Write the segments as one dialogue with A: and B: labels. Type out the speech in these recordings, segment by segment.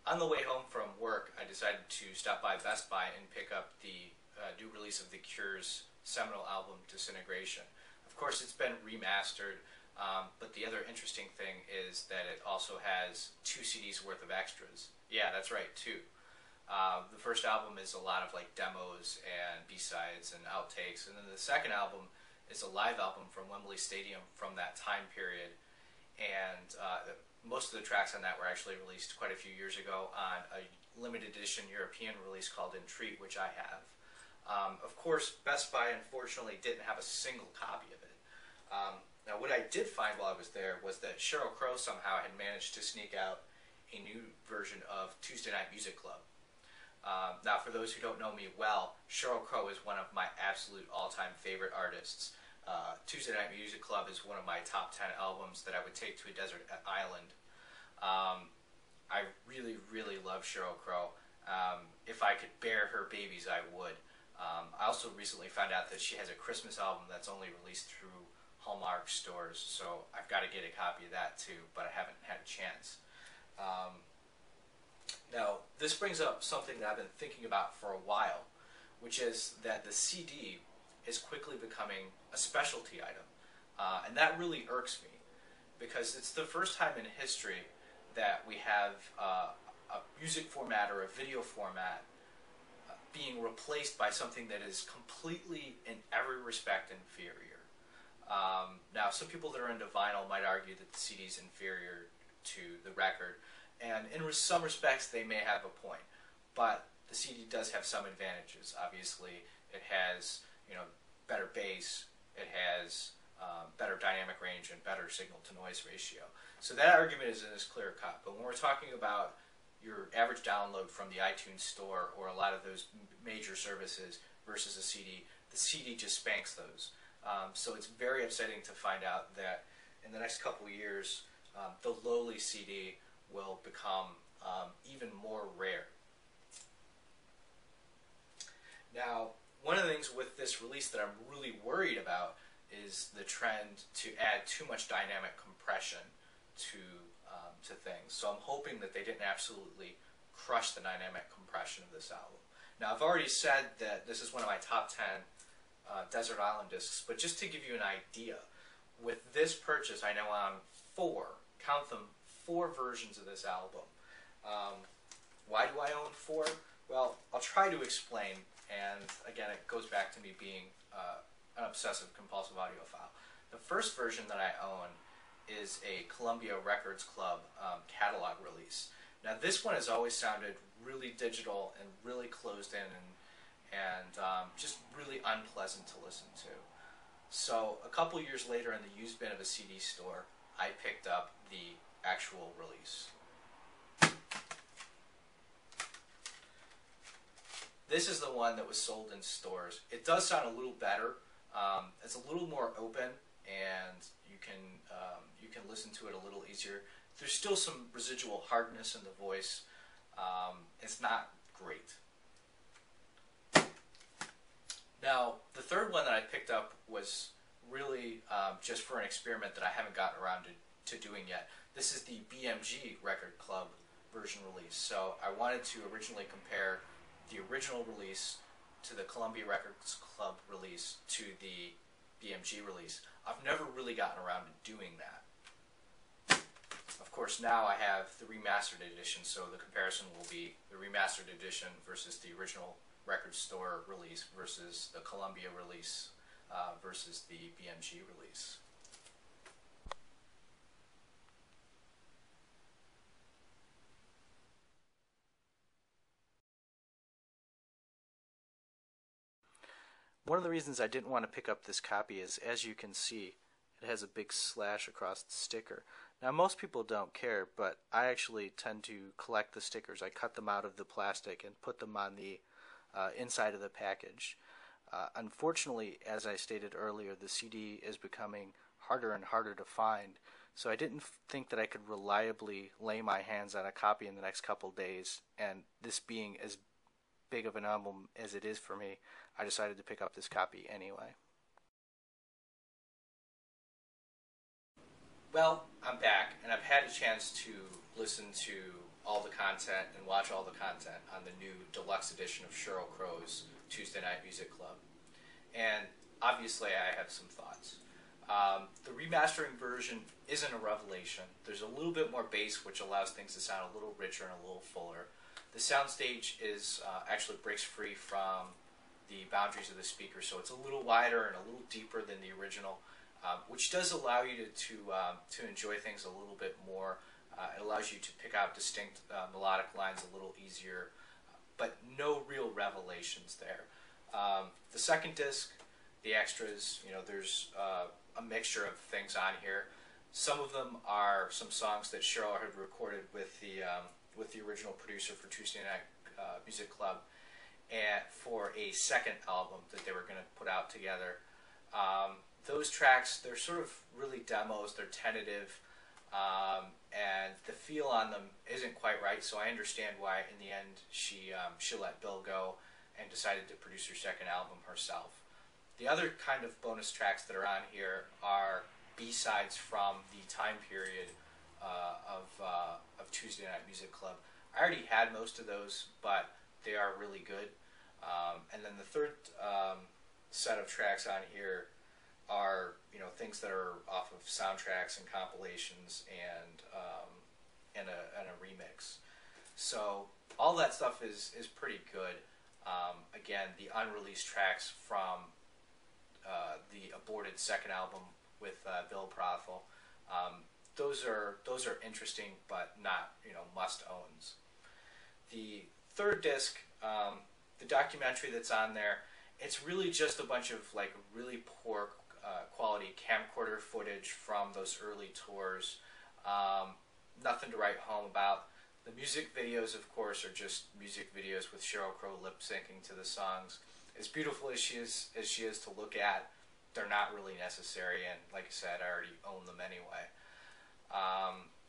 A: On the way home from work, I decided to stop by Best Buy and pick up the new release of The Cure's seminal album, Disintegration. Of course, it's been remastered, but the other interesting thing is that it also has 2 CDs worth of extras. Yeah, that's right, 2. The first album is a lot of like demos and B-sides and outtakes, and then the second album is a live album from Wembley Stadium from that time period, and most of the tracks on that were actually released quite a few years ago on a limited edition European release called Entreat, which I have. Of course, Best Buy unfortunately didn't have a single copy of it. Now, what I did find while I was there was that Sheryl Crow somehow had managed to sneak out a new version of Tuesday Night Music Club. Now, for those who don't know me well, Sheryl Crow is one of my absolute all-time favorite artists. Tuesday Night Music Club is one of my top 10 albums that I would take to a desert island. I really, really love Sheryl Crow. If I could bear her babies, I would. I also recently found out that she has a Christmas album that's only released through Hallmark stores, so I've got to get a copy of that too, but I haven't had a chance. Now, this brings up something that I've been thinking about for a while, which is that the CD is quickly becoming a specialty item. And that really irks me, because it's the first time in history that we have a music format or a video format being replaced by something that is completely, in every respect, inferior. Now, some people that are into vinyl might argue that the CD is inferior to the record, and in some respects they may have a point, but the CD does have some advantages. Obviously, it has, better bass, it has better dynamic range and better signal-to-noise ratio. So that argument isn't as clear-cut, but when we're talking about your average download from the iTunes store or a lot of those major services versus a CD, the CD just spanks those. So it's very upsetting to find out that in the next couple of years, the lowly CD will become even more rare. Now, one of the things with this release that I'm really worried about is the trend to add too much dynamic compression to things. So I'm hoping that they didn't absolutely crush the dynamic compression of this album. Now, I've already said that this is one of my top 10 Desert Island discs, but just to give you an idea, with this purchase I now own 4, count them, 4 versions of this album. Why do I own 4? Well, I'll try to explain, and again, it goes back to me being an obsessive-compulsive audiophile. The first version that I own is a Columbia Records Club catalog release. Now, this one has always sounded really digital and really closed in and just really unpleasant to listen to. So a couple years later, in the used bin of a CD store, I picked up the actual release. This is the one that was sold in stores. It does sound a little better. It's a little more open, and you can listen to it a little easier. There's still some residual hardness in the voice. It's not great. Now, the third one that I picked up was really just for an experiment that I haven't gotten around to doing yet. This is the BMG Record Club version release. So I wanted to originally compare the original release to the Columbia Records Club release to the BMG release. I've never really gotten around to doing that. Of course, now I have the remastered edition, so the comparison will be the remastered edition versus the original record store release versus the Columbia release versus the BMG release. One of the reasons I didn't want to pick up this copy is, as you can see, it has a big slash across the sticker. Now, most people don't care, but I actually tend to collect the stickers. I cut them out of the plastic and put them on the inside of the package. Unfortunately, as I stated earlier, the CD is becoming harder and harder to find, so I didn't think that I could reliably lay my hands on a copy in the next couple days, and this being as big of an album as it is for me, I decided to pick up this copy anyway. Well, I'm back, and I've had a chance to listen to all the content and watch all the content on the new deluxe edition of Sheryl Crow's Tuesday Night Music Club. And obviously I have some thoughts. The remastering version isn't a revelation. There's a little bit more bass, which allows things to sound a little richer and a little fuller. The soundstage is actually breaks free from the boundaries of the speaker, so it's a little wider and a little deeper than the original, which does allow you to enjoy things a little bit more. It allows you to pick out distinct melodic lines a little easier, but no real revelations there. The second disc, the extras, there's a mixture of things on here. Some of them are some songs that Sheryl had recorded with the original producer for Tuesday Night Music Club, and for a second album that they were going to put out together. Those tracks, they're sort of really demos, they're tentative, and the feel on them isn't quite right, so I understand why in the end she let Bill go and decided to produce her second album herself. The other kind of bonus tracks that are on here are B-sides from the time period of Tuesday Night Music Club. I already had most of those, but they are really good. And then the third set of tracks on here are things that are off of soundtracks and compilations and a remix. So all that stuff is pretty good. Again, the unreleased tracks from the aborted second album with Bill Prothel, those are interesting, but not must-owns. The third disc, the documentary that's on there, it's really just a bunch of really poor quality camcorder footage from those early tours. Nothing to write home about. The music videos, of course, are just music videos with Sheryl Crow lip-syncing to the songs. As beautiful as she is to look at, they're not really necessary, and like I said, I already own them anyway.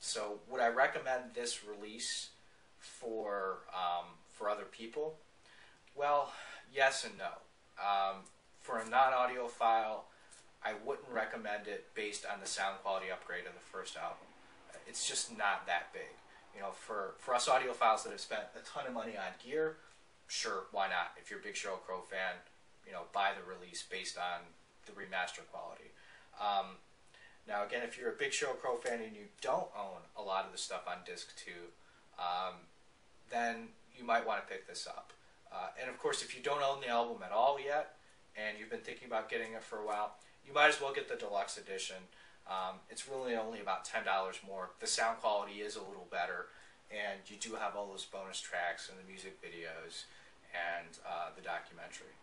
A: So would I recommend this release for other people? Well, yes and no. For a non-audiophile, I wouldn't recommend it based on the sound quality upgrade of the first album. It's just not that big. For us audiophiles that have spent a ton of money on gear, sure, why not? If you're a big Sheryl Crow fan, buy the release based on the remaster quality. Now again, if you're a big Sheryl Crow fan and you don't own a lot of the stuff on disc 2, then you might want to pick this up. And of course, if you don't own the album at all yet, and you've been thinking about getting it for a while, you might as well get the deluxe edition. It's really only about $10 more. The sound quality is a little better, and you do have all those bonus tracks and the music videos and the documentary.